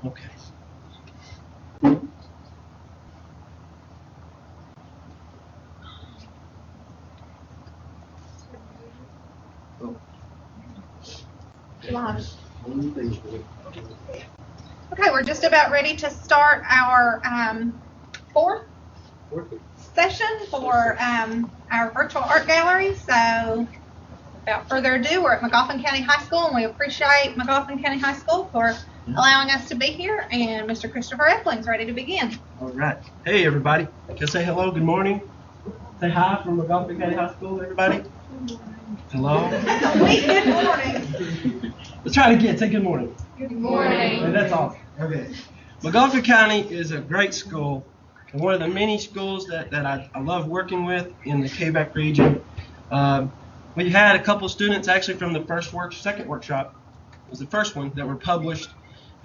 Okay. Okay, we're just about ready to start our fourth session for our virtual art gallery. So without further ado, we're at Magoffin County High School, and we appreciate Magoffin County High School for allowing us to be here, and Mr. Christopher Eppling's ready to begin. All right. Hey, everybody. Can I say hello? Good morning. Say hi from Magoffin County High School, everybody. Hello. Good morning. Let's try it again. Say good morning. Good morning. Okay, that's awesome. Okay. Magoffin County is a great school, and one of the many schools that I love working with in the KVAC region. We had a couple students actually from the second workshop, was the first one, that were published.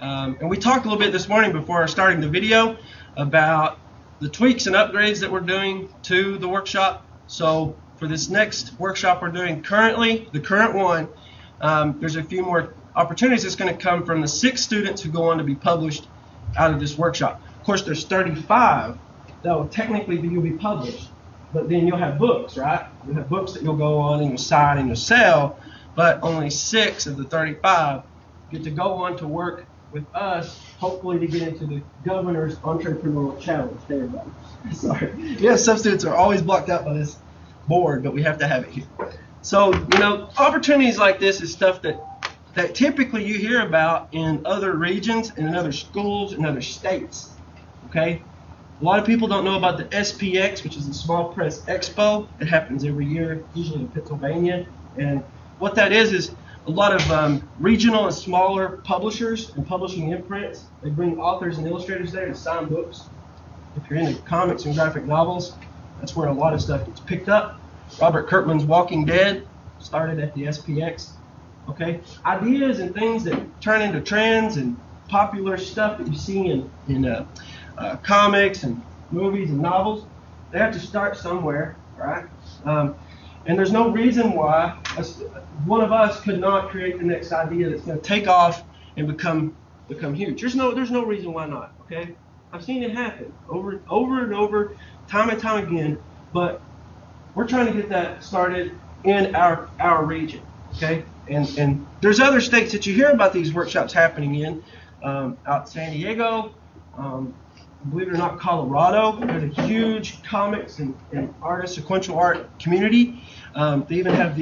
And we talked a little bit this morning before starting the video about the tweaks and upgrades that we're doing to the workshop. So for this next workshop we're doing currently, the current one, there's a few more opportunities that's going to come from the 6 students who go on to be published out of this workshop. Of course, there's 35 that will technically you'll be published, but then you'll have books, right? You'll have books that you'll go on and you'll sign and you'll sell, but only 6 of the 35 get to go on to work with us, hopefully to get into the Governor's Entrepreneurial Challenge. Hey, everybody. Sorry. Yeah, some students are always blocked out by this board, but we have to have it here. So, opportunities like this is stuff that typically you hear about in other regions and in other schools and other states, okay? A lot of people don't know about the SPX, which is the Small Press Expo. It happens every year, usually in Pennsylvania. And what that is a lot of regional and smaller publishers and publishing imprints. They bring authors and illustrators there to sign books. If you're into comics and graphic novels, that's where a lot of stuff gets picked up. Robert Kirkman's Walking Dead started at the SPX. Okay, ideas and things that turn into trends and popular stuff that you see in comics and movies and novels, they have to start somewhere, right? And there's no reason why one of us could not create the next idea that's going to take off and become huge. There's no reason why not. Okay, I've seen it happen over and over, time and time again. But we're trying to get that started in our region. Okay, and there's other states that you hear about these workshops happening in, out in San Diego. Believe it or not, Colorado. There's a huge comics and artist sequential art community. They even have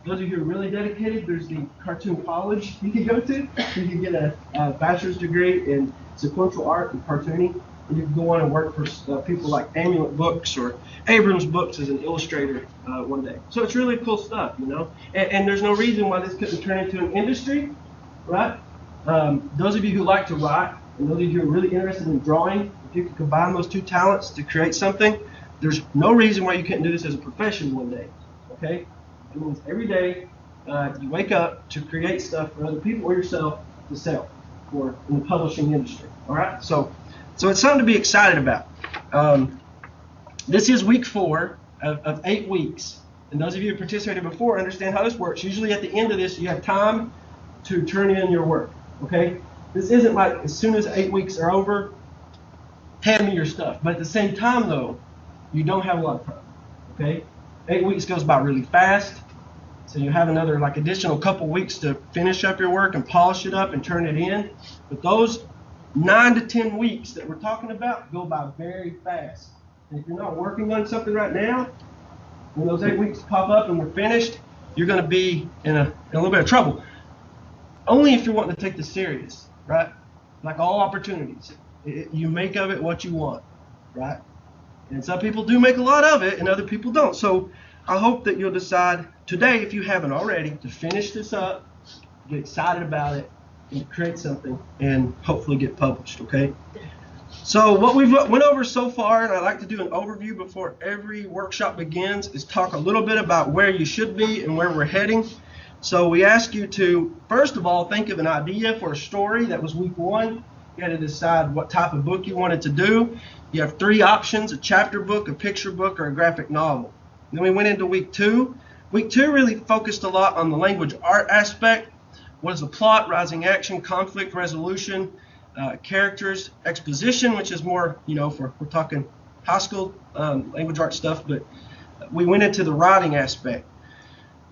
those of you who are really dedicated, there's the cartoon college you can go to. You can get a bachelor's degree in sequential art and cartooning. And you can go on and work for people like Amulet Books or Abrams Books as an illustrator one day. So it's really cool stuff, And there's no reason why this couldn't turn into an industry, right? Those of you who like to write, and those of you who are really interested in drawing, if you can combine those two talents to create something, there's no reason why you couldn't do this as a profession one day, okay? It means every day you wake up to create stuff for other people or yourself to sell or in the publishing industry, all right? So it's something to be excited about. This is week 4 of 8 weeks, and those of you who participated before understand how this works. Usually at the end of this, you have time to turn in your work, okay? This isn't like as soon as 8 weeks are over, hand me your stuff. But at the same time, though, you don't have a lot of time, okay? 8 weeks goes by really fast, so you have another additional couple weeks to finish up your work and polish it up and turn it in. But those 9 to 10 weeks that we're talking about go by very fast. And if you're not working on something right now, when those 8 weeks pop up and we're finished, you're going to be in a little bit of trouble. Only if you're wanting to take this serious, right? Like all opportunities, you make of it what you want, right? And some people do make a lot of it and other people don't. So I hope that you'll decide today, if you haven't already, to finish this up, get excited about it, and create something and hopefully get published, okay? So what we've went over so far, and I like to do an overview before every workshop begins, is talk a little bit about where you should be and where we're heading. So we ask you to, first of all, think of an idea for a story. That was week 1. You had to decide what type of book you wanted to do. You have 3 options: a chapter book, a picture book, or a graphic novel. And then we went into week 2. Week 2 really focused a lot on the language art aspect. What is the plot, rising action, conflict resolution, characters, exposition, which is more, if we're talking high school language arts stuff, but we went into the writing aspect.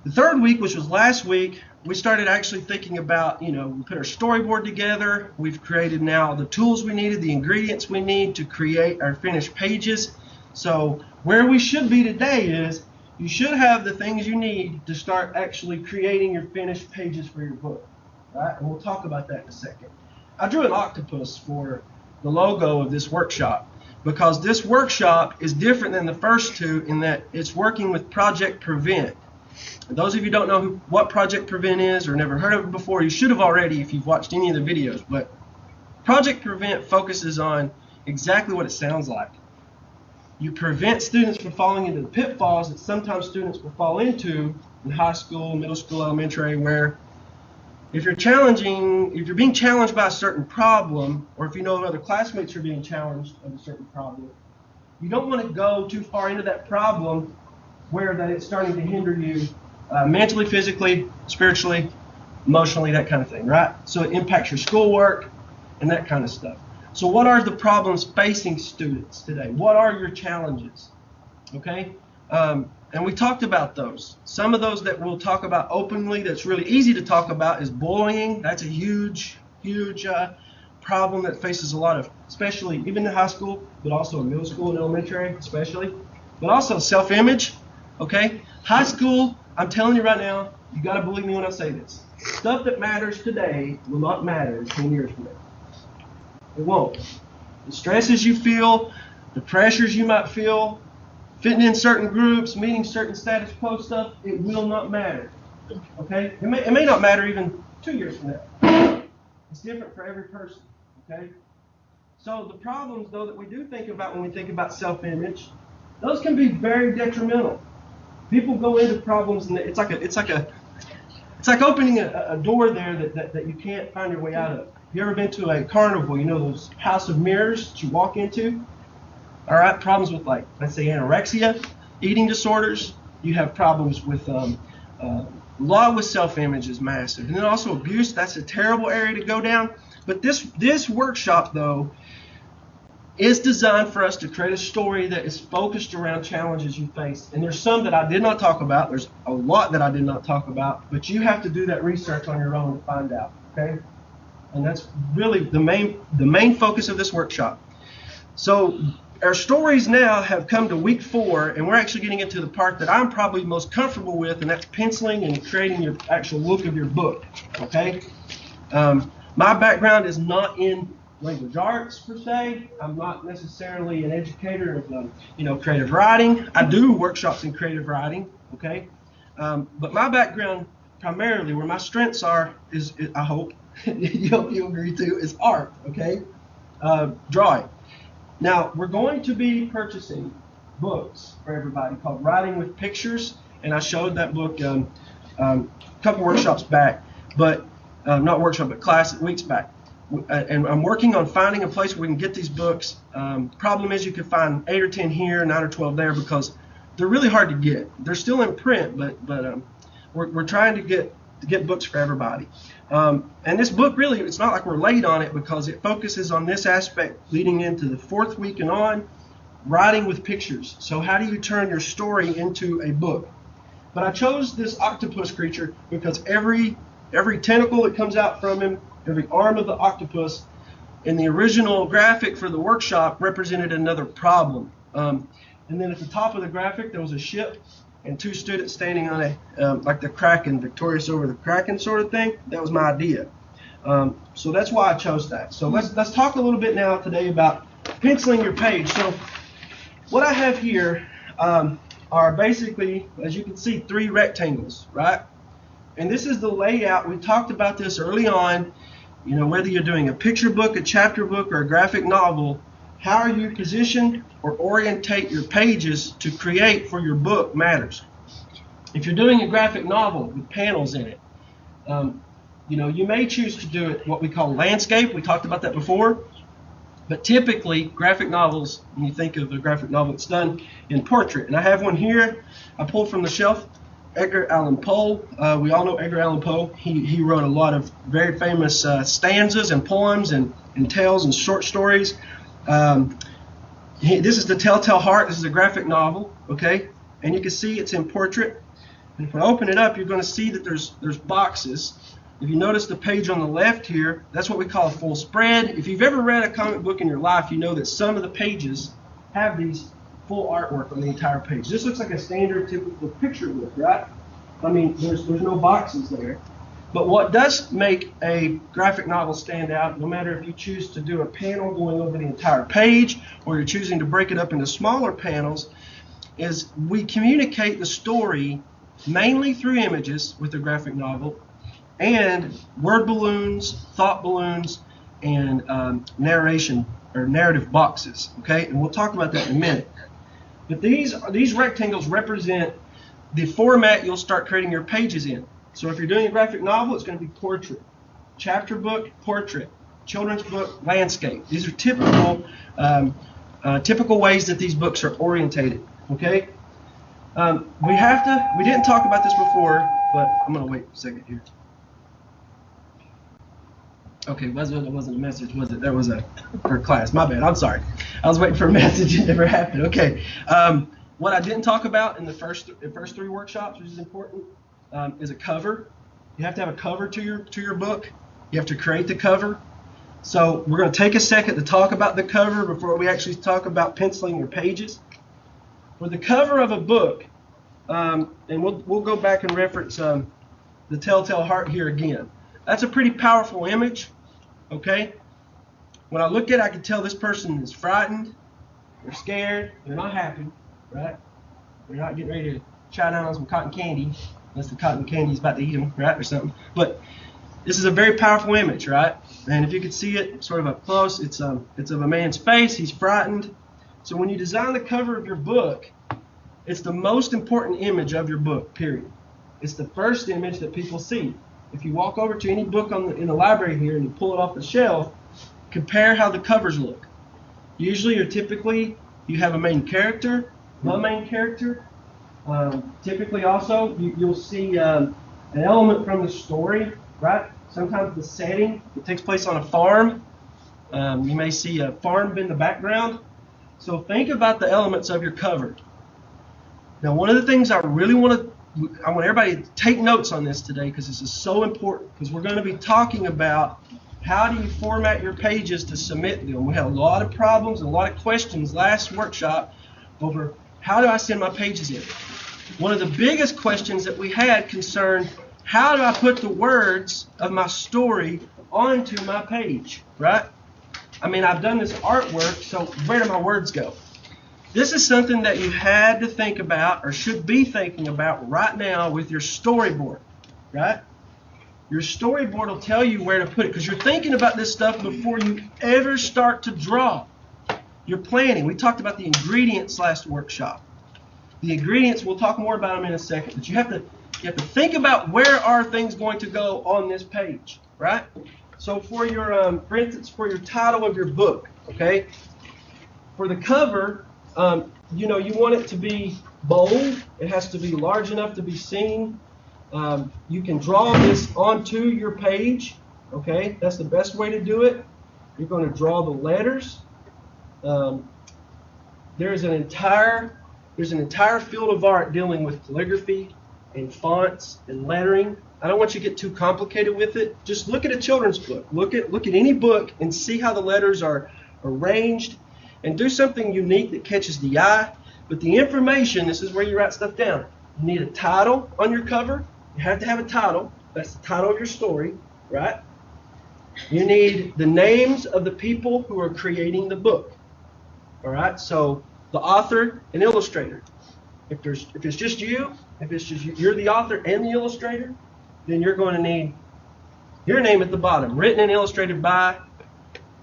The third week, which was last week, we started actually thinking about, we put our storyboard together. We've created now the tools we needed, the ingredients we need to create our finished pages. So where we should be today is you should have the things you need to start actually creating your finished pages for your book, right? And we'll talk about that in a second. I drew an octopus for the logo of this workshop because this workshop is different than the first two in that it's working with Project Prevent. And those of you who don't know what Project Prevent is or never heard of it before, you should have already if you've watched any of the videos. But Project Prevent focuses on exactly what it sounds like. You prevent students from falling into the pitfalls that sometimes students will fall into in high school, middle school, elementary, where if you're being challenged by a certain problem, or if you know other classmates are being challenged of a certain problem, you don't want to go too far into that problem where that it's starting to hinder you mentally, physically, spiritually, emotionally, that kind of thing, right? So it impacts your schoolwork and that kind of stuff. So what are the problems facing students today? What are your challenges? Okay? And we talked about those. Some of those that we'll talk about openly that's really easy to talk about is bullying. That's a huge problem that faces a lot of, especially even in high school, but also in middle school and elementary especially. But also self-image. Okay? High school, I'm telling you right now, you got to believe me when I say this. Stuff that matters today will not matter 10 years from now. It won't. The stresses you feel, the pressures you might feel, fitting in certain groups, meeting certain status quo stuff, it will not matter. Okay? It may not matter even 2 years from now. It's different for every person. Okay? So the problems, though, that we do think about when we think about self-image, those can be very detrimental. People go into problems, and it's like opening a door there that you can't find your way out of. You ever been to a carnival? You know those house of mirrors that you walk into? All right, problems with, like, let's say anorexia, eating disorders. You have problems with a lot with self-image is massive, and then also abuse. That's a terrible area to go down. But this workshop, though, is designed for us to create a story that is focused around challenges you face. And there's some that I did not talk about. There's a lot that I did not talk about, but you have to do that research on your own to find out. Okay, and that's really the main focus of this workshop. So our stories now have come to week 4, and we're actually getting into the part that I'm probably most comfortable with, and that's penciling and creating your actual look of your book. Okay, my background is not in language arts per se. I'm not necessarily an educator of creative writing. I do workshops in creative writing. Okay, but my background primarily, where my strengths are, is I hope you'll agree to, is art. Okay, drawing. Now, we're going to be purchasing books for everybody called Writing with Pictures, and I showed that book a couple workshops back, but not workshop, but weeks back. And I'm working on finding a place where we can get these books. Problem is you can find 8 or 10 here, 9 or 12 there, because they're really hard to get. They're still in print, but we're trying to get books for everybody. And this book, really, it's not like we're late on it because it focuses on this aspect leading into the 4th week and on, writing with pictures. So how do you turn your story into a book? But I chose this octopus creature because every tentacle that comes out from him, every arm of the octopus in the original graphic for the workshop represented another problem. And then at the top of the graphic, there was a ship and 2 students standing on like the Kraken, victorious over the Kraken sort of thing. That was my idea. So that's why I chose that. So let's talk a little bit now today about penciling your page. So what I have here are basically, as you can see, 3 rectangles, right? And this is the layout. We talked about this early on. Whether you're doing a picture book, a chapter book, or a graphic novel, how you position or orientate your pages to create for your book matters. If you're doing a graphic novel with panels in it, you may choose to do it what we call landscape. We talked about that before. But typically, graphic novels, when you think of a graphic novel, it's done in portrait. And I have one here I pulled from the shelf. Edgar Allan Poe. We all know Edgar Allan Poe. He wrote a lot of very famous stanzas and poems and tales and short stories. This is The Telltale Heart. This is a graphic novel, okay? And you can see it's in portrait. And if I open it up, you're going to see that there's boxes. If you notice the page on the left here, that's what we call a full spread. If you've ever read a comic book in your life, you know that some of the pages have these full artwork on the entire page. This looks like a standard typical picture book, right? I mean, there's no boxes there. But what does make a graphic novel stand out, no matter if you choose to do a panel going over the entire page or you're choosing to break it up into smaller panels, is we communicate the story mainly through images with the graphic novel and word balloons, thought balloons, and narration or narrative boxes. Okay, and we'll talk about that in a minute. But these rectangles represent the format you'll start creating your pages in. So if you're doing a graphic novel, it's going to be portrait, chapter book, portrait, children's book, landscape. These are typical ways that these books are orientated. Okay. We didn't talk about this before, but I'm going to wait a second here. Okay, it wasn't a message, was it? There was for class. My bad. I'm sorry. I was waiting for a message. It never happened. Okay. What I didn't talk about in the first 3 workshops, which is important, is a cover. You have to have a cover to your book. You have to create the cover. So we're going to take a second to talk about the cover before we actually talk about penciling your pages. For the cover of a book, and we'll go back and reference The Telltale Heart here again. That's a pretty powerful image, okay? When I look at it, I can tell this person is frightened, they're scared, they're not happy, right? They're not getting ready to chow down on some cotton candy, unless the cotton candy is about to eat them, right, or something. But this is a very powerful image, right? And if you could see it sort of up close, it's of a man's face. He's frightened. So when you design the cover of your book, it's the most important image of your book, period. It's the first image that people see. If you walk over to any book in the library here and you pull it off the shelf, compare how the covers look. Usually or typically you have a main character, the main character. Typically also you'll see an element from the story, right? Sometimes the setting, it takes place on a farm. You may see a farm in the background. So think about the elements of your cover. Now one of the things I want everybody to take notes on this today, because this is so important, because we're going to be talking about how do you format your pages to submit them. We had a lot of problems and a lot of questions last workshop over how do I send my pages in. One of the biggest questions that we had concerned how do I put the words of my story onto my page, right? I mean, I've done this artwork, so where do my words go? This is something that you had to think about or should be thinking about right now with your storyboard, right? Your storyboard will tell you where to put it because you're thinking about this stuff before you ever start to draw. You're planning. We talked about the ingredients last workshop. The ingredients, we'll talk more about them in a second, but you have to think about where are things going to go on this page, right? So for instance, for your title of your book, okay? For the cover, you want it to be bold. It has to be large enough to be seen. You can draw this onto your page, okay? That's the best way to do it. You're going to draw the letters. There's an entire field of art dealing with calligraphy and fonts and lettering. I don't want you to get too complicated with it. Just look at a children's book. Look at any book and see how the letters are arranged and do something unique that catches the eye. But the information, this is where you write stuff down. You need a title on your cover. You have to have a title. That's the title of your story, right? You need the names of the people who are creating the book. All right? So the author and illustrator. If it's just you, you're the author and the illustrator, then you're going to need your name at the bottom, written and illustrated by.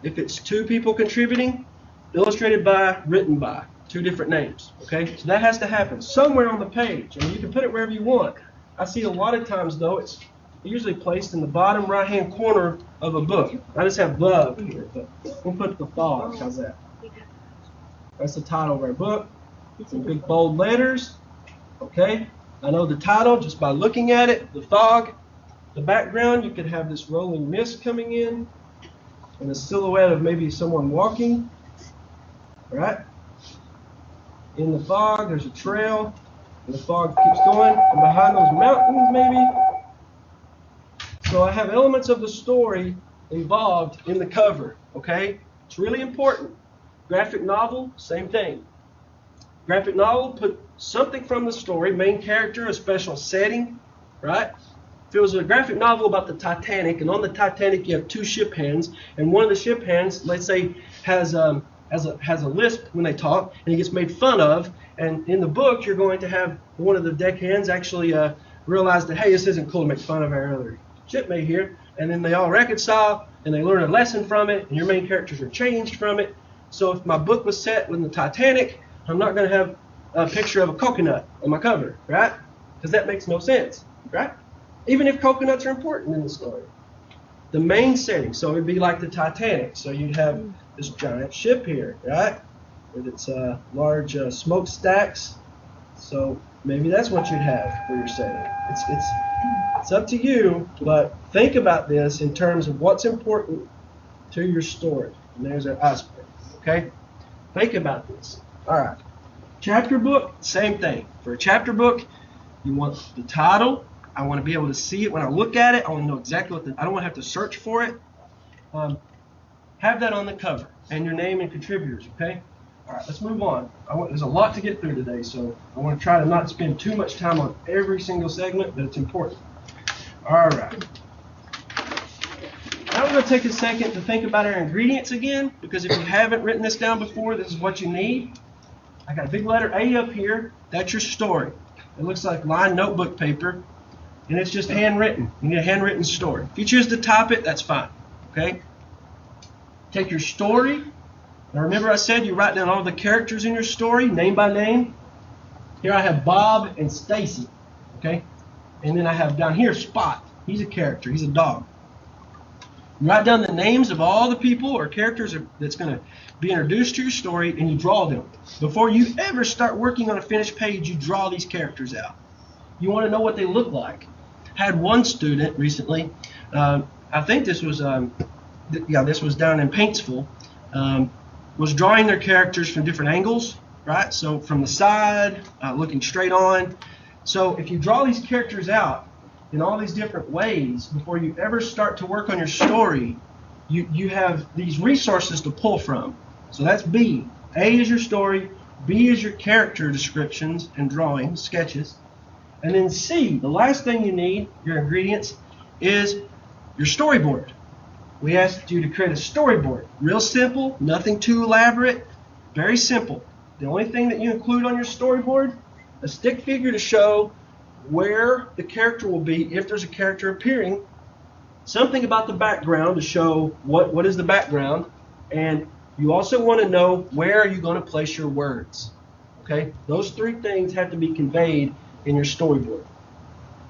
If it's 2 people contributing, illustrated by, written by, 2 different names. Okay, so that has to happen somewhere on the page, and you can put it wherever you want. I see a lot of times though it's usually placed in the bottom right-hand corner of a book. I just have love here, but we'll put the fog. How's that? That's the title of our book. Some big bold letters. Okay. I know the title just by looking at it, the fog. The background, you could have this rolling mist coming in and a silhouette of maybe someone walking, right? In the fog, there's a trail, and the fog keeps going, and behind those mountains maybe. So I have elements of the story involved in the cover, okay? It's really important. Graphic novel, same thing. Graphic novel, put something from the story, main character, a special setting, right? If it was a graphic novel about the Titanic, and on the Titanic you have two ship hands, and one of the ship hands, let's say, has a lisp when they talk, and he gets made fun of, and in the book you're going to have one of the deckhands actually realize that, hey, this isn't cool to make fun of our other shipmate here, and then they all reconcile, and they learn a lesson from it, and your main characters are changed from it. So if my book was set with the Titanic, I'm not going to have a picture of a coconut on my cover, right? Because that makes no sense, right? Even if coconuts are important in the story. The main setting, so it'd be like the Titanic. So you'd have this giant ship here, right? With its large smokestacks. So maybe that's what you'd have for your setting. It's up to you, but think about this in terms of what's important to your story. And there's an aspect, okay? Think about this. All right. Chapter book, same thing. For a chapter book, you want the title. I want to be able to see it when I look at it. I want to know exactly what I don't want to have to search for it. Have that on the cover and your name and contributors, okay? All right, let's move on. There's a lot to get through today, so I want to try to not spend too much time on every single segment, but it's important. All right. Now we're going to take a second to think about our ingredients again, because if you haven't written this down before, this is what you need. I got a big letter A up here. That's your story. It looks like lined notebook paper. And it's just handwritten. You need a handwritten story. If you choose to type it, that's fine. Okay? Take your story. Now remember I said you write down all the characters in your story, name by name. Here I have Bob and Stacy. Okay? And then I have down here Spot. He's a character. He's a dog. You write down the names of all the people or characters that's going to be introduced to your story, and you draw them. Before you ever start working on a finished page, you draw these characters out. You want to know what they look like. Had one student recently, I think this was this was down in Paintsville, was drawing their characters from different angles, right? So from the side, looking straight on. So if you draw these characters out in all these different ways before you ever start to work on your story, you have these resources to pull from. So that's B. A is your story, B is your character descriptions and drawings, sketches. And then C, the last thing you need, your ingredients, is your storyboard. We asked you to create a storyboard. Real simple, nothing too elaborate, very simple. The only thing that you include on your storyboard, a stick figure to show where the character will be if there's a character appearing, something about the background to show what is the background, and you also want to know where are you going to place your words. Okay? Those three things have to be conveyed in your storyboard.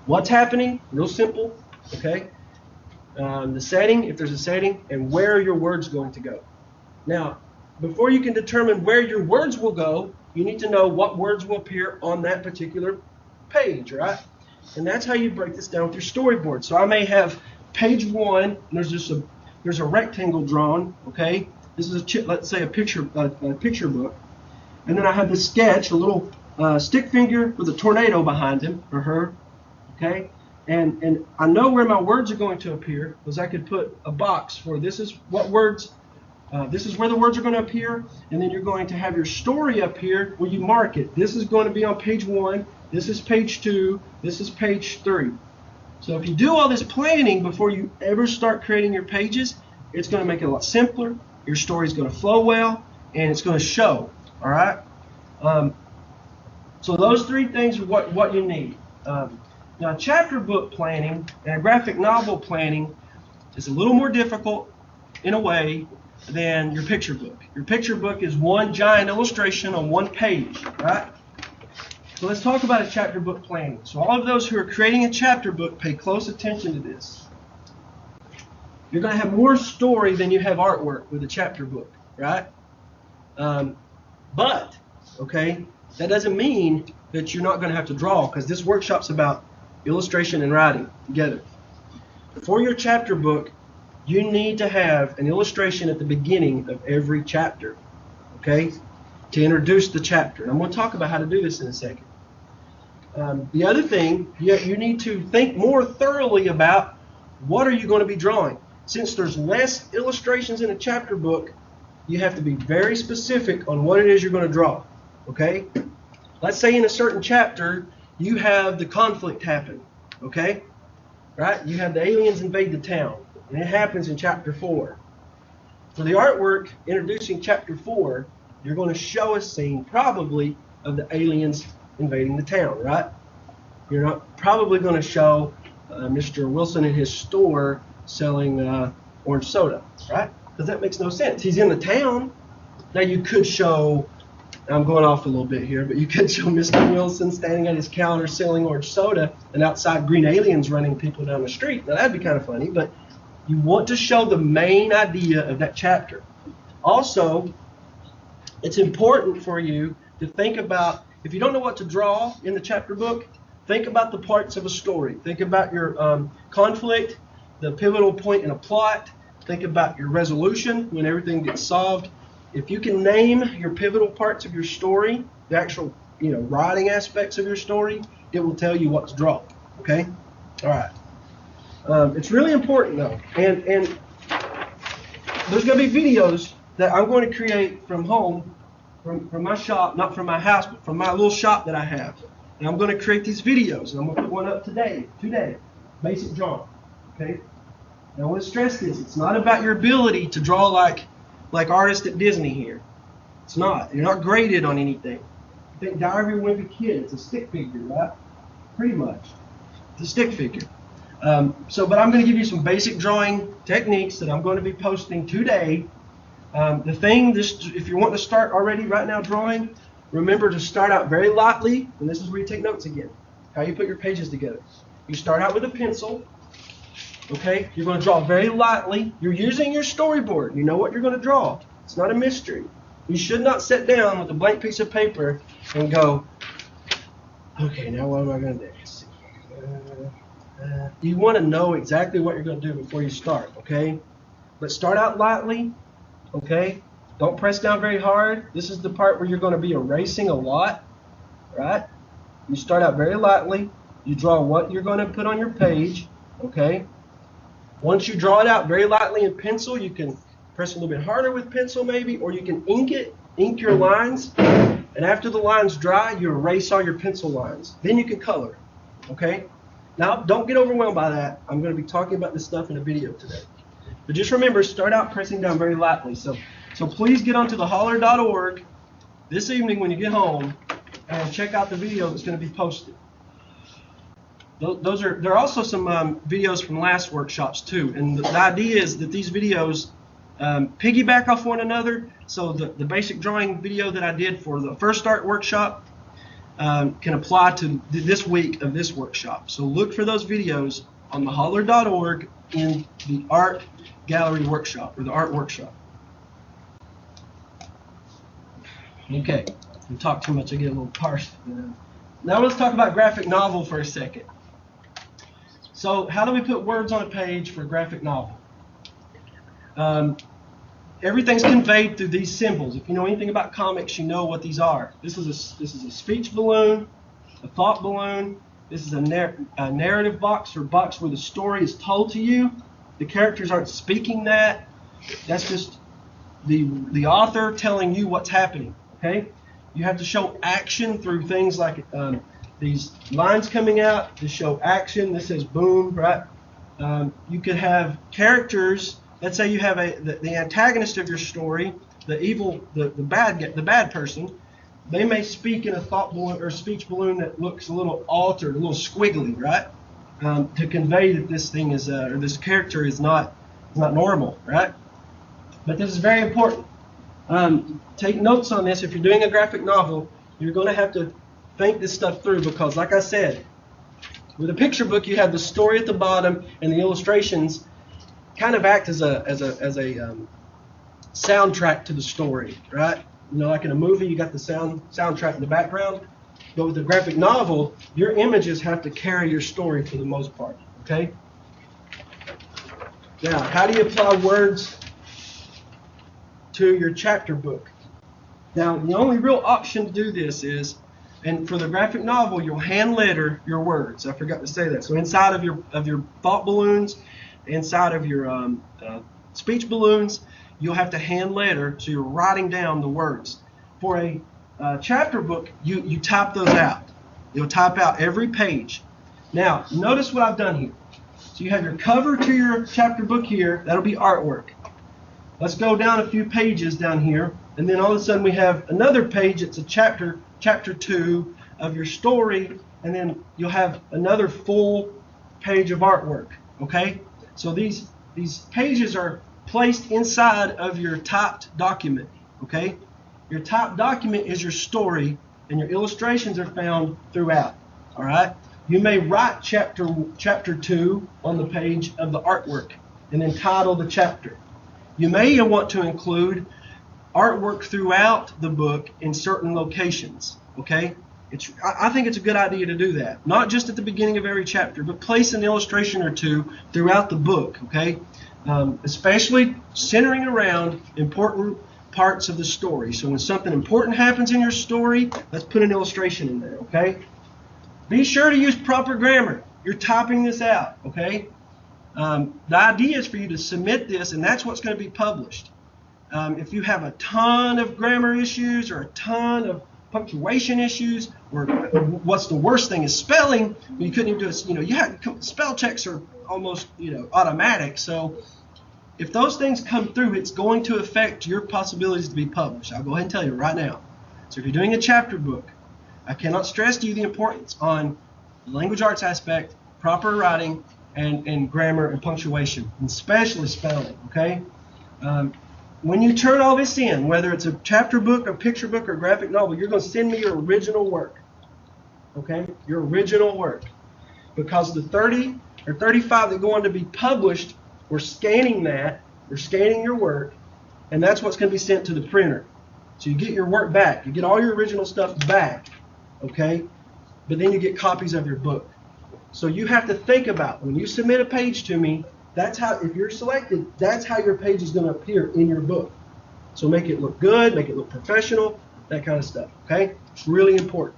What's happening? Real simple. Okay? The setting, if there's a setting, and where are your words going to go. Now, before you can determine where your words will go, you need to know what words will appear on that particular page, right? And that's how you break this down with your storyboard. So I may have page 1, and there's a rectangle drawn, okay? This is let's say a picture book. And then I have the sketch, a little stick figure with a tornado behind him or her, okay? And I know where my words are going to appear because I could put a box for this is what words, this is where the words are going to appear, and then you're going to have your story up here where you mark it. This is going to be on page 1, this is page 2, this is page 3. So if you do all this planning before you ever start creating your pages, it's going to make it a lot simpler, your story is going to flow well, and it's going to show, all right? So those three things are what you need. Now, chapter book planning and graphic novel planning is a little more difficult in a way than your picture book. Your picture book is one giant illustration on one page, right? So let's talk about a chapter book planning. So all of those who are creating a chapter book, pay close attention to this. You're going to have more story than you have artwork with a chapter book, right? But, okay, that doesn't mean that you're not going to have to draw, because this workshop's about illustration and writing together. For your chapter book, you need to have an illustration at the beginning of every chapter, okay, to introduce the chapter. And I'm going to talk about how to do this in a second. The other thing, you need to think more thoroughly about what are you going to be drawing. Since there's less illustrations in a chapter book, you have to be very specific on what it is you're going to draw, okay? Let's say in a certain chapter, you have the conflict happen, okay? Right? You have the aliens invade the town, and it happens in chapter 4. For the artwork introducing chapter 4, you're going to show a scene probably of the aliens invading the town, right? You're not probably going to show Mr. Wilson in his store selling orange soda, right? Because that makes no sense. He's in the town. Now you could show, I'm going off a little bit here, but you could show Mr. Wilson standing at his counter selling orange soda and outside green aliens running people down the street. Now that'd be kind of funny, but you want to show the main idea of that chapter. Also, it's important for you to think about, if you don't know what to draw in the chapter book, think about the parts of a story. Think about your conflict, the pivotal point in a plot. Think about your resolution when everything gets solved. If you can name your pivotal parts of your story, the actual writing aspects of your story, it will tell you what to draw. Okay? All right. It's really important though, and there's going to be videos that I'm going to create from home, from my shop, not from my house, but from my little shop that I have. And I'm going to create these videos, and I'm going to put one up today, basic drawing. Okay. Now I want to stress this: it's not about your ability to draw like artists at Disney here. It's not. You're not graded on anything. I think Diary of a Wimpy Kid. It's a stick figure, right? Pretty much. It's a stick figure. But I'm going to give you some basic drawing techniques that I'm going to be posting today. If you want to start already right now drawing, remember to start out very lightly, and this is where you take notes again, how you put your pages together. You start out with a pencil, okay? You're going to draw very lightly. You're using your storyboard. You know what you're going to draw. It's not a mystery. You should not sit down with a blank piece of paper and go, okay, now what am I going to do? You want to know exactly what you're going to do before you start, okay? But start out lightly, okay? Don't press down very hard. This is the part where you're going to be erasing a lot, right? You start out very lightly. You draw what you're going to put on your page, okay? Once you draw it out very lightly in pencil, you can press a little bit harder with pencil maybe, or you can ink your lines, and after the lines dry, you erase all your pencil lines. Then you can color, okay? Now, don't get overwhelmed by that. I'm going to be talking about this stuff in a video today. But just remember, start out pressing down very lightly. So please get onto theholler.org this evening when you get home and check out the video that's going to be posted. There are also some videos from last workshops too. And the idea is that these videos piggyback off one another. So the basic drawing video that I did for the first art workshop can apply to this week of this workshop. So look for those videos on theholler.org in the art gallery workshop or the art workshop. Okay, I talk too much, I get a little parched. Now let's talk about graphic novel for a second. So how do we put words on a page for a graphic novel? Everything's conveyed through these symbols. If you know anything about comics, you know what these are. This is a speech balloon, a thought balloon. This is a narrative box, or box where the story is told to you. The characters aren't speaking that. That's just the author telling you what's happening. Okay? You have to show action through things like these lines coming out to show action. This says boom, right? You could have characters. Let's say you have the antagonist of your story, the bad person. They may speak in a thought balloon or speech balloon that looks a little altered, a little squiggly, right? To convey that this thing is or this character is not normal, right? But this is very important. Take notes on this. If you're doing a graphic novel, you're going to have to think this stuff through, because, like I said, with a picture book, you have the story at the bottom, and the illustrations kind of act as a soundtrack to the story, right? You know, like in a movie, you got the soundtrack in the background. But with a graphic novel, your images have to carry your story for the most part, okay? Now, how do you apply words to your chapter book? Now, the only real option to do this is, and for the graphic novel, you'll hand letter your words. I forgot to say that. So inside of your thought balloons, inside of your speech balloons, you'll have to hand letter, so you're writing down the words. For a chapter book, you type those out. You'll type out every page. Now, notice what I've done here. So you have your cover to your chapter book here. That'll be artwork. Let's go down a few pages down here, and then all of a sudden we have another page. It's a chapter 2 of your story, and then you'll have another full page of artwork. Okay? So these pages are placed inside of your typed document. Okay? Your typed document is your story, and your illustrations are found throughout. All right? You may write chapter 2 on the page of the artwork, and then title the chapter. You may want to include artwork throughout the book in certain locations. Okay? I think it's a good idea to do that. Not just at the beginning of every chapter, but place an illustration or two throughout the book. Okay? Especially centering around important parts of the story. So when something important happens in your story, let's put an illustration in there. Okay? Be sure to use proper grammar. You're typing this out. Okay? The idea is for you to submit this, and that's what's going to be published. If you have a ton of grammar issues or a ton of punctuation issues, or what's the worst thing is spelling, you couldn't even do it. Spell checks are almost automatic. So if those things come through, it's going to affect your possibilities to be published. I'll go ahead and tell you right now. So if you're doing a chapter book, I cannot stress to you the importance on the language arts aspect, proper writing, and grammar and punctuation, and especially spelling, okay? When you turn all this in, whether it's a chapter book, a picture book, or a graphic novel, you're going to send me your original work, okay? Your original work. Because the 30 or 35 that go on to be published, we're scanning that, we're scanning your work, and that's what's going to be sent to the printer. So you get your work back. You get all your original stuff back, okay? But then you get copies of your book. So you have to think about, when you submit a page to me, that's how, if you're selected, that's how your page is going to appear in your book. So make it look good, make it look professional, that kind of stuff, okay? It's really important.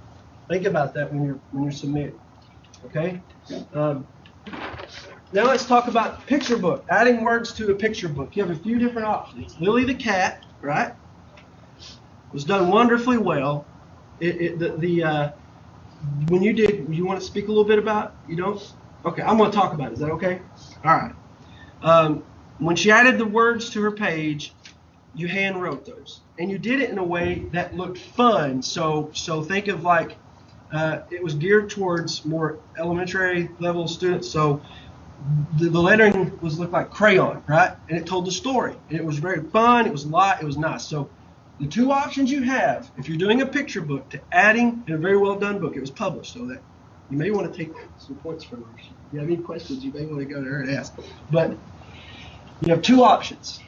Think about that when you're submitting, okay? Now let's talk about picture book, adding words to a picture book. You have a few different options. Lily the cat, right, was done wonderfully well. When you did, you want to speak a little bit about it? You don't? Okay, I'm going to talk about it. Is that okay? All right. When she added the words to her page, you hand wrote those. And you did it in a way that looked fun. So think of like it was geared towards more elementary level students. So the lettering looked like crayon, right? And it told the story. And it was very fun. It was light. It was nice. So the two options you have, if you're doing a picture book, to adding in a very well done book, it was published, so that you may want to take some points from her. If you have any questions, you may want to go to her and ask. But you have two options.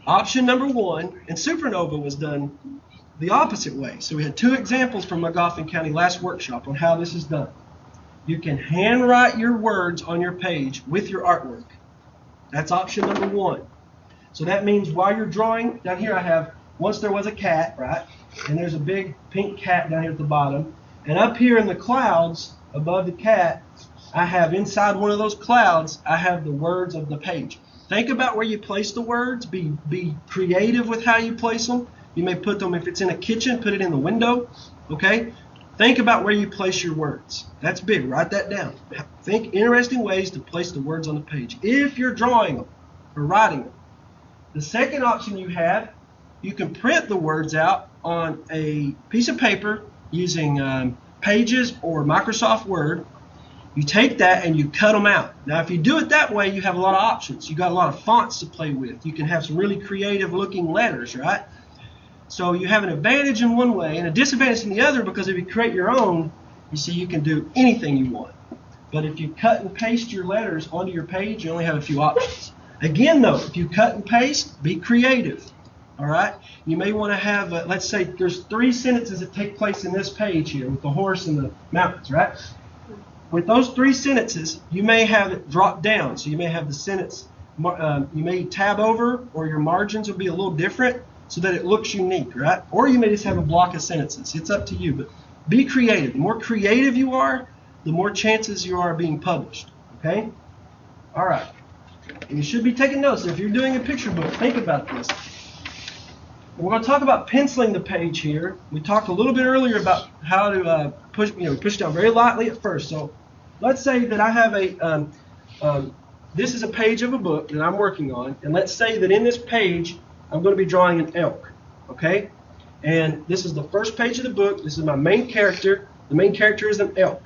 Option number one, and Supernova was done the opposite way. So we had two examples from Magoffin County last workshop on how this is done. You can handwrite your words on your page with your artwork. That's option number one. So that means while you're drawing, down here I have, once there was a cat, right? And there's a big pink cat down here at the bottom. And up here in the clouds above the cat, I have inside one of those clouds, I have the words of the page. Think about where you place the words. Be creative with how you place them. You may put them, if it's in a kitchen, put it in the window, okay? Think about where you place your words. That's big. Write that down. Think interesting ways to place the words on the page if you're drawing them or writing them. The second option you have, you can print the words out on a piece of paper using Pages or Microsoft Word. You take that and you cut them out. Now, if you do it that way, you have a lot of options. You got a lot of fonts to play with. You can have some really creative looking letters, right? So you have an advantage in one way and a disadvantage in the other, because if you create your own, you see you can do anything you want. But if you cut and paste your letters onto your page, you only have a few options. Again, though, if you cut and paste, be creative. All right. You may want to have, let's say there's 3 sentences that take place in this page here with the horse and the mountains, right? With those 3 sentences, you may have it drop down. So you may have the sentence, you may tab over, or your margins will be a little different so that it looks unique, right? Or you may just have a block of sentences. It's up to you, but be creative. The more creative you are, the more chances you are being published, okay? All right. And you should be taking notes. If you're doing a picture book, think about this. We're going to talk about penciling the page here. We talked a little bit earlier about how to push down very lightly at first. So let's say that I have this is a page of a book that I'm working on, and let's say that in this page I'm going to be drawing an elk, okay? And this is the first page of the book. This is my main character. The main character is an elk.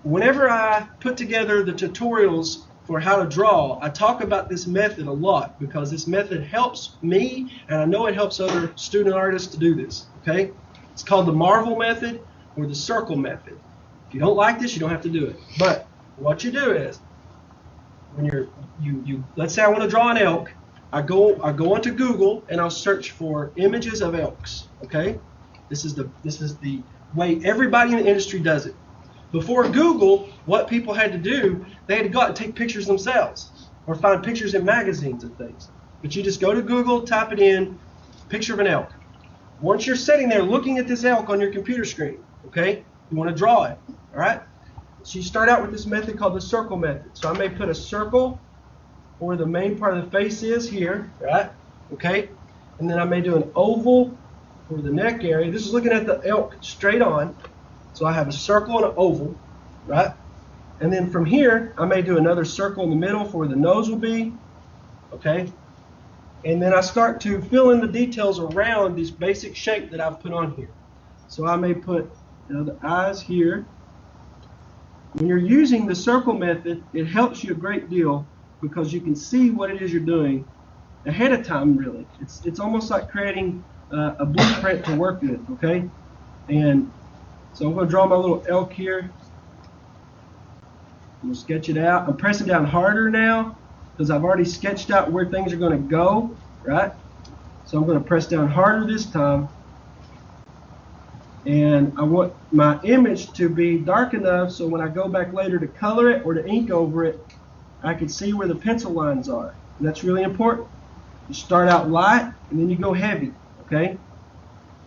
Whenever I put together the tutorials for how to draw, I talk about this method a lot because this method helps me, and I know it helps other student artists to do this, okay? It's called the Marvel method or the circle method. If you don't like this, you don't have to do it. But what you do is, when let's say I want to draw an elk, I go onto Google and I'll search for images of elks, okay? This is the way everybody in the industry does it. Before Google, what people had to do, they had to go out and take pictures themselves or find pictures in magazines and things. But you just go to Google, type it in, picture of an elk. Once you're sitting there looking at this elk on your computer screen, okay, you want to draw it, all right? So you start out with this method called the circle method. So I may put a circle where the main part of the face is here, right, okay? And then I may do an oval for the neck area. This is looking at the elk straight on. So I have a circle and an oval, right? And then from here, I may do another circle in the middle for where the nose will be, okay? And then I start to fill in the details around this basic shape that I've put on here. So I may put the eyes here. When you're using the circle method, it helps you a great deal because you can see what it is you're doing ahead of time, really. It's almost like creating a blueprint to work with, okay? And so I'm going to draw my little elk here. I'm going to sketch it out. I'm pressing down harder now because I've already sketched out where things are going to go, right? So I'm going to press down harder this time. And I want my image to be dark enough so when I go back later to color it or to ink over it, I can see where the pencil lines are. And that's really important. You start out light and then you go heavy, okay?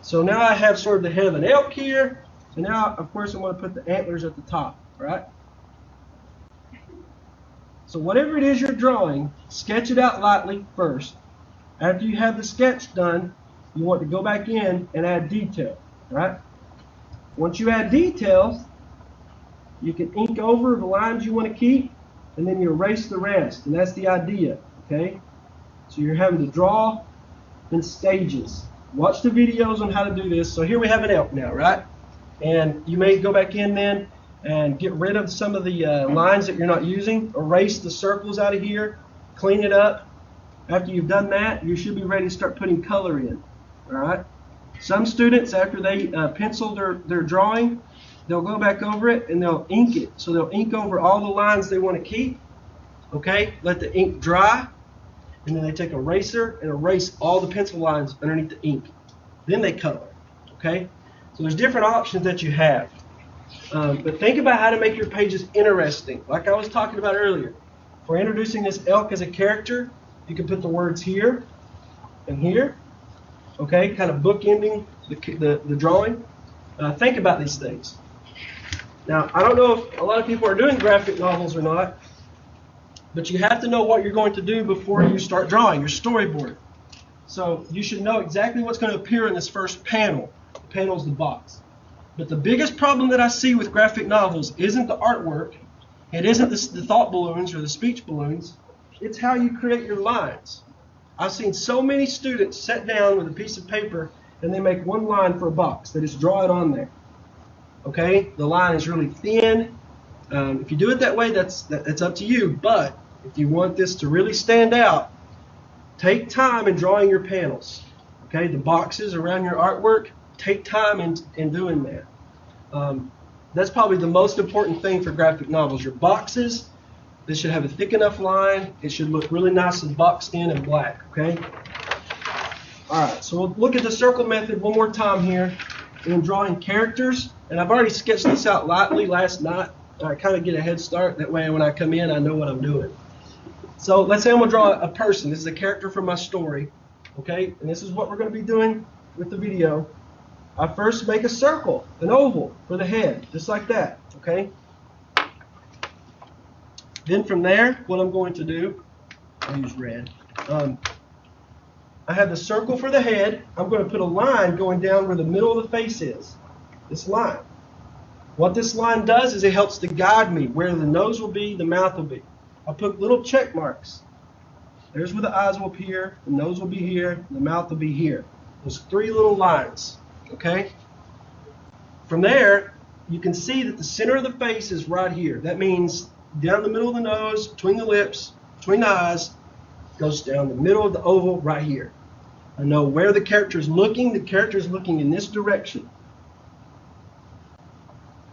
So now I have sort of the head of an elk here. So now, of course, I'm going to put the antlers at the top, right? So whatever it is you're drawing, sketch it out lightly first. After you have the sketch done, you want to go back in and add detail, right? Once you add details, you can ink over the lines you want to keep, and then you erase the rest, and that's the idea, okay? So you're having to draw in stages. Watch the videos on how to do this. So here we have an elk now, right? And you may go back in then and get rid of some of the lines that you're not using. Erase the circles out of here. Clean it up. After you've done that, you should be ready to start putting color in. All right? Some students, after they pencil their drawing, they'll go back over it and they'll ink it. So they'll ink over all the lines they want to keep. Okay? Let the ink dry. And then they take a eraser and erase all the pencil lines underneath the ink. Then they color. Okay? So there's different options that you have. But think about how to make your pages interesting. Like I was talking about earlier. For introducing this elk as a character, you can put the words here and here. Okay? Kind of bookending the drawing. Think about these things. Now, I don't know if a lot of people are doing graphic novels or not, but you have to know what you're going to do before you start drawing, your storyboard. So you should know exactly what's going to appear in this first panel. The panel is the box. But the biggest problem that I see with graphic novels isn't the artwork. It isn't the thought balloons or the speech balloons. It's how you create your lines. I've seen so many students sit down with a piece of paper and they make one line for a box. They just draw it on there. Okay? The line is really thin. If you do it that way, that's up to you. But if you want this to really stand out, take time in drawing your panels. Okay? The boxes around your artwork, take time in doing that. That's probably the most important thing for graphic novels. Your boxes, they should have a thick enough line. It should look really nice and boxed in and black. Okay? All right, so we'll look at the circle method one more time here in drawing characters. And I've already sketched this out lightly last night. I kind of get a head start. That way when I come in, I know what I'm doing. So let's say I'm going to draw a person. This is a character from my story. Okay, and this is what we're going to be doing with the video. I first make a circle, an oval for the head, just like that. Okay. Then from there, what I'm going to do, I'll use red. I have the circle for the head. I'm going to put a line going down where the middle of the face is. This line. What this line does is it helps to guide me where the nose will be, the mouth will be. I'll put little check marks. There's where the eyes will appear, the nose will be here, the mouth will be here. There's 3 little lines. Okay? From there, you can see that the center of the face is right here. That means down the middle of the nose, between the lips, between the eyes, goes down the middle of the oval right here. I know where the character is looking. The character is looking in this direction.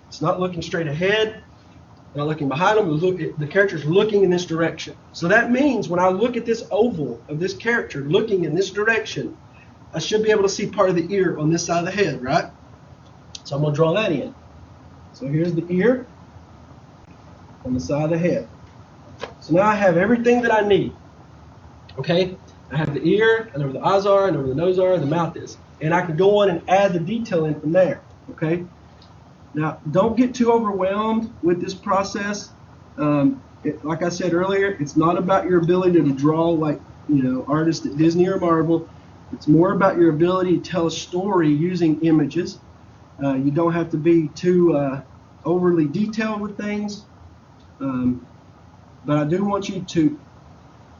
It's not looking straight ahead, not looking behind him. The character is looking in this direction. So that means when I look at this oval of this character looking in this direction, I should be able to see part of the ear on this side of the head, right? So I'm going to draw that in. So here's the ear on the side of the head. So now I have everything that I need. Okay? I have the ear, I know where the eyes are, I know where the nose are, and the mouth is. And I can go on and add the detail in from there. Okay? Now, don't get too overwhelmed with this process. Like I said earlier, it's not about your ability to draw like, artists at Disney or Marvel. It's more about your ability to tell a story using images. You don't have to be too overly detailed with things. But I do want you to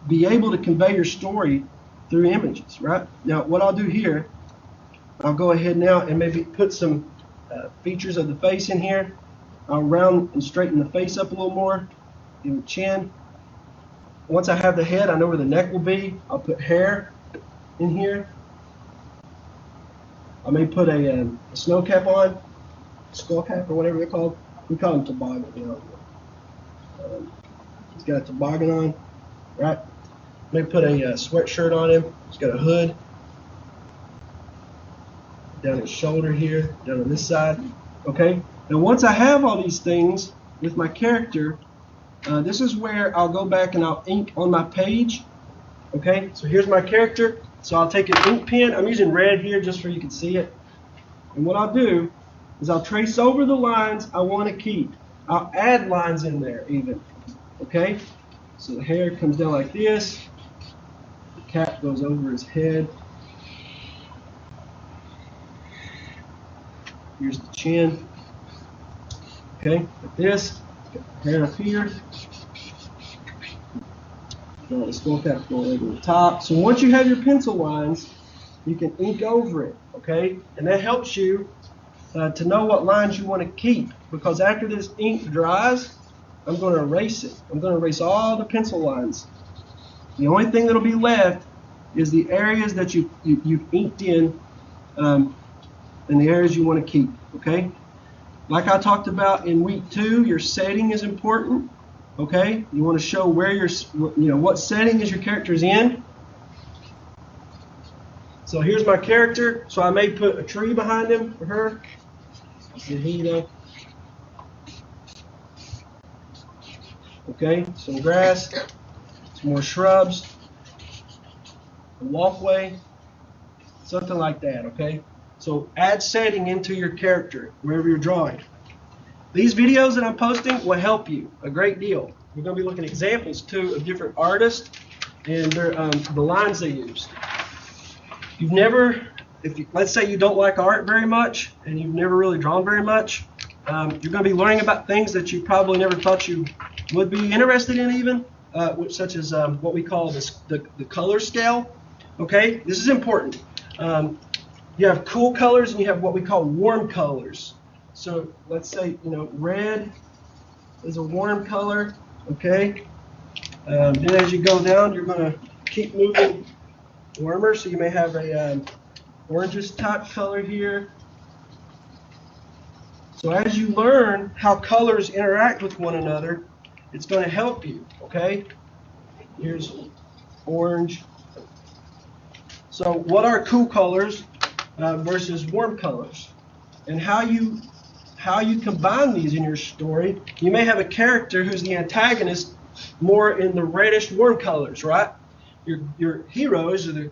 be able to convey your story through images, right? Now, what I'll do here, I'll go ahead now and maybe put some features of the face in here. I'll round and straighten the face up a little more, give it a chin. Once I have the head, I know where the neck will be. I'll put hair in here. I may put a snow cap on, skull cap or whatever they're called. We call them toboggan. He's got a toboggan on, right? May put a sweatshirt on him. He's got a hood down his shoulder here, down on this side. Okay. Now once I have all these things with my character, this is where I'll go back and I'll ink on my page. Okay. So here's my character. So I'll take an ink pen. I'm using red here just so you can see it. And what I'll do is I'll trace over the lines I want to keep. I'll add lines in there even. Okay? So the hair comes down like this. The cap goes over his head. Here's the chin. Okay? Like this. Got the hair up here. Now the skull cap going over the top. So once you have your pencil lines, you can ink over it. Okay? And that helps you to know what lines you want to keep. Because after this ink dries, I'm going to erase it. I'm going to erase all the pencil lines. The only thing that will be left is the areas that you've inked in and the areas you want to keep. Okay? Like I talked about in week 2, your setting is important. Okay? You want to show where what setting is your character's in. So here's my character. So I may put a tree behind him for her. And here you go. Okay, some grass, some more shrubs, a walkway, something like that, okay? So add setting into your character wherever you're drawing. These videos that I'm posting will help you a great deal. We're going to be looking at examples too of different artists and the lines they use. Let's say you don't like art very much and you've never really drawn very much, you're going to be learning about things that you probably never thought you would be interested in even, such as what we call the color scale. Okay, this is important. You have cool colors and you have what we call warm colors. So let's say, red is a warm color. Okay, then as you go down, you're going to keep moving warmer. So you may have a orangish type color here. So as you learn how colors interact with one another, it's going to help you. Okay, here's orange. So what are cool colors versus warm colors? And how you combine these in your story. You may have a character who's the antagonist more in the reddish warm colors, right? Your heroes the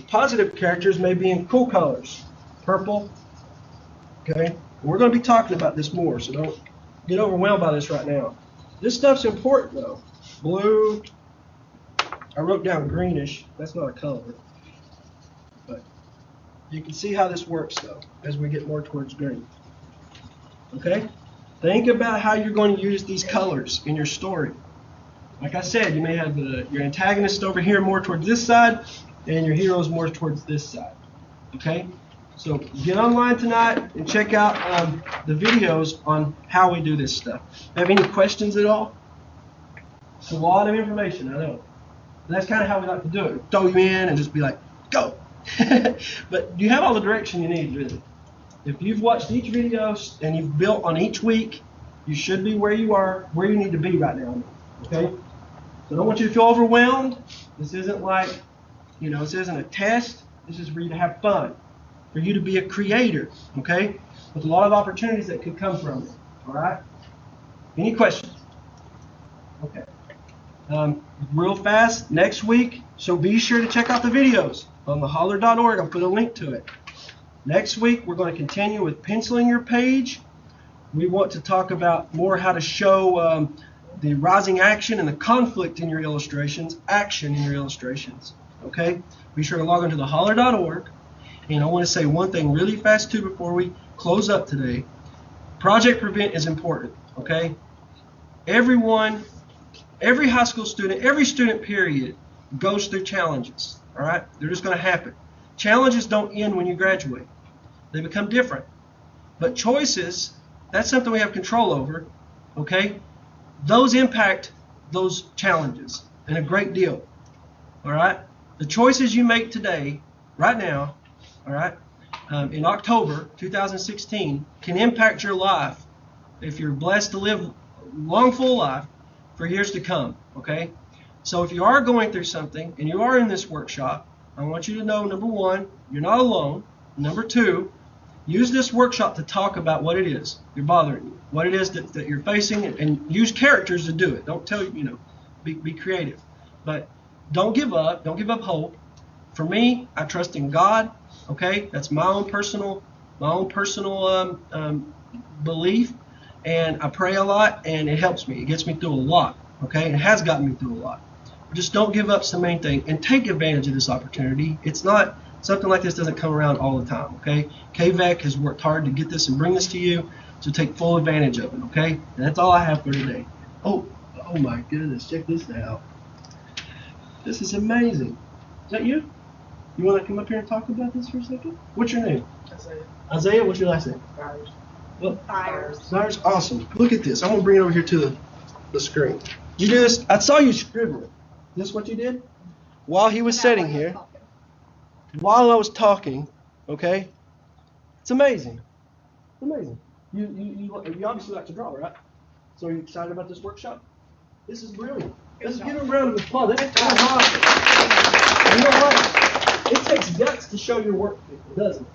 positive characters may be in cool colors, purple. Okay, we're going to be talking about this more, so don't get overwhelmed by this right now. This stuff's important though. Blue. I wrote down greenish. That's not a color, but you can see how this works though as we get more towards green. Okay, think about how you're going to use these colors in your story. Like I said, you may have your antagonist over here more towards this side, and your heroes more towards this side. Okay, so get online tonight and check out the videos on how we do this stuff. Have any questions at all? It's a lot of information, I know. And that's kind of how we like to do it. Throw you in and just be like, go. But you have all the direction you need, really. If you've watched each video and you've built on each week, you should be where you need to be right now. Okay? So I don't want you to feel overwhelmed. This isn't like, this isn't a test. This is for you to have fun, for you to be a creator, okay? With a lot of opportunities that could come from it, all right? Any questions? Okay. Real fast, next week, so be sure to check out the videos on theholler.org. I'll put a link to it. Next week, we're going to continue with penciling your page. We want to talk about more how to show the rising action and the conflict in your illustrations, action in your illustrations. Okay? Be sure to log into theholler.org. And I want to say one thing really fast too before we close up today. Project Prevent is important. Okay? Every high school student, every student period goes through challenges. All right? They're just going to happen. Challenges don't end when you graduate. They become different. But choices, that's something we have control over. Okay? Those impact those challenges in a great deal. All right? The choices you make today, right now, all right, in October 2016, can impact your life if you're blessed to live a long, full life for years to come. Okay? So if you are going through something and you are in this workshop, I want you to know, number one, you're not alone. Number two, use this workshop to talk about what it is you're bothering you, what it is that you're facing, and use characters to do it. Don't tell be creative. But don't give up. Don't give up hope. For me, I trust in God. Okay, that's my own personal belief, and I pray a lot, and it helps me. It gets me through a lot. Okay, it has gotten me through a lot. Just don't give up. Is the main thing, and take advantage of this opportunity. It's not something like this doesn't come around all the time. Okay, KVEC has worked hard to get this and bring this to you, so take full advantage of it. Okay, and that's all I have for today. Oh my goodness, check this out. This is amazing. Is that you? You want to come up here and talk about this for a second? What's your name? Isaiah. Isaiah, what's your last name? Fires. What? Fires. Fires? Awesome. Look at this. I'm going to bring it over here to the screen. You do this? I saw you scribbling. Is this what you did? While he was sitting here, while I was talking, okay? It's amazing. It's amazing. You obviously like to draw, right? So are you excited about this workshop? This is brilliant. Let's give him a round of applause. That's awesome. You know what? It takes guts to show your work, doesn't it?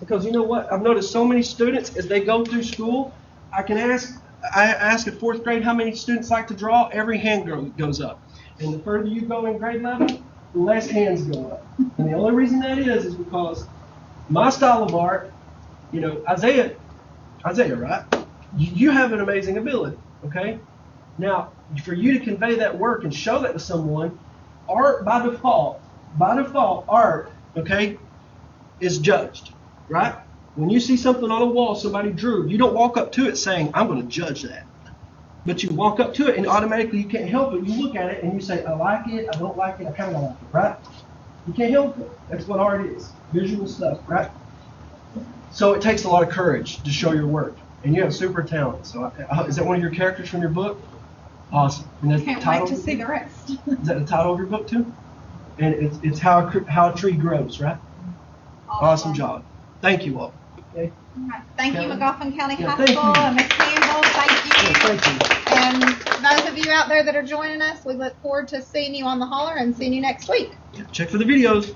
Because you know what? I've noticed so many students, as they go through school, I ask at fourth grade how many students like to draw. Every hand goes up. And the further you go in grade level, the less hands go up. And the only reason that is because my style of art, Isaiah, right? You have an amazing ability, okay? Now, for you to convey that work and show that to someone, art by default, art, okay, is judged, right? When you see something on a wall somebody drew, you don't walk up to it saying, I'm going to judge that. But you walk up to it and automatically you can't help it. You look at it and you say, I like it, I don't like it, I kind of like it, right? You can't help it. That's what art is, visual stuff, right? So it takes a lot of courage to show your work. And you have super talent. So is that one of your characters from your book? Awesome. And that's Can't the title wait to see the rest. Is that the title of your book too? And it's how a tree grows, right? Awesome job. Thank you all. Okay. All right. Thank you, Magoffin County Yeah, High thank School, you. and Ms. Campbell, thank you. Yeah, thank you. And those of you out there that are joining us, we look forward to seeing you on the holler and seeing you next week. Yeah, check for the videos.